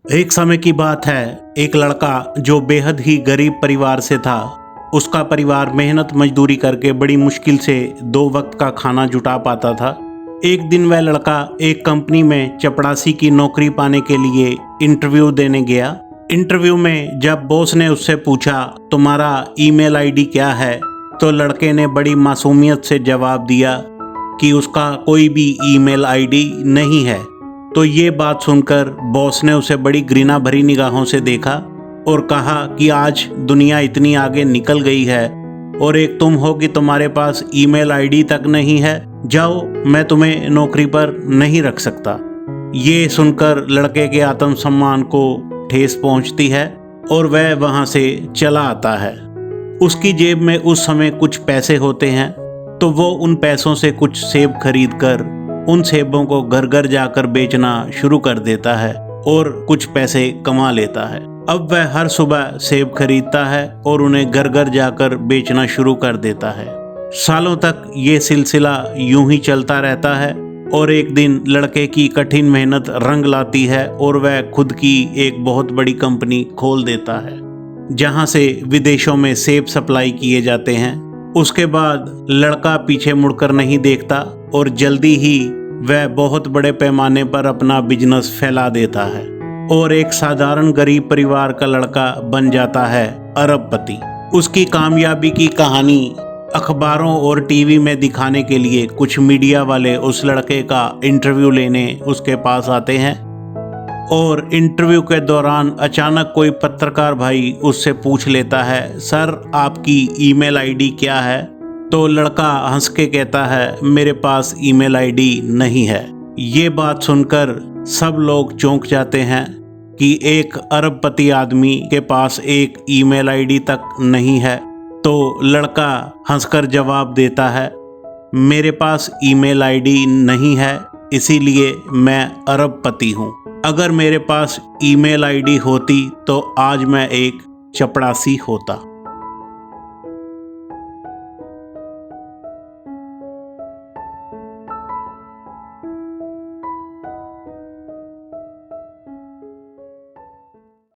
एक समय की बात है, एक लड़का जो बेहद ही गरीब परिवार से था। उसका परिवार मेहनत मजदूरी करके बड़ी मुश्किल से 2 वक्त का खाना जुटा पाता था। एक दिन वह लड़का एक कंपनी में चपड़ासी की नौकरी पाने के लिए इंटरव्यू देने गया। इंटरव्यू में जब बॉस ने उससे पूछा तुम्हारा ईमेल आईडी क्या है, तो लड़के ने बड़ी मासूमियत से जवाब दिया कि उसका कोई भी ईमेल आईडी नहीं है। तो ये बात सुनकर बॉस ने उसे बड़ी घृणा भरी निगाहों से देखा और कहा कि आज दुनिया इतनी आगे निकल गई है और एक तुम हो कि तुम्हारे पास ईमेल आईडी तक नहीं है। जाओ, मैं तुम्हें नौकरी पर नहीं रख सकता। ये सुनकर लड़के के आत्मसम्मान को ठेस पहुंचती है और वह वहां से चला आता है। उसकी जेब में उस समय कुछ पैसे होते हैं, तो वो उन पैसों से कुछ सेब खरीद कर उन सेबों को घर घर जाकर बेचना शुरू कर देता है और कुछ पैसे कमा लेता है। अब वह हर सुबह सेब खरीदता है और उन्हें घर घर जाकर बेचना शुरू कर देता है। सालों तक ये सिलसिला यूं ही चलता रहता है और एक दिन लड़के की कठिन मेहनत रंग लाती है और वह खुद की एक बहुत बड़ी कंपनी खोल देता है, जहां से विदेशों में सेब सप्लाई किए जाते हैं। उसके बाद लड़का पीछे मुड़कर नहीं देखता और जल्दी ही वह बहुत बड़े पैमाने पर अपना बिजनेस फैला देता है और एक साधारण गरीब परिवार का लड़का बन जाता है अरबपति। उसकी कामयाबी की कहानी अखबारों और टीवी में दिखाने के लिए कुछ मीडिया वाले उस लड़के का इंटरव्यू लेने उसके पास आते हैं और इंटरव्यू के दौरान अचानक कोई पत्रकार भाई उससे पूछ लेता है, सर आपकी ईमेल आईडी क्या है? तो लड़का हंस के कहता है, मेरे पास ईमेल आईडी नहीं है। ये बात सुनकर सब लोग चौंक जाते हैं कि एक अरबपति आदमी के पास एक ईमेल आईडी तक नहीं है। तो लड़का हंसकर जवाब देता है, मेरे पास ईमेल आईडी नहीं है, इसीलिए मैं अरबपति हूँ। अगर मेरे पास ईमेल आईडी होती तो आज मैं एक चपड़ासी होता।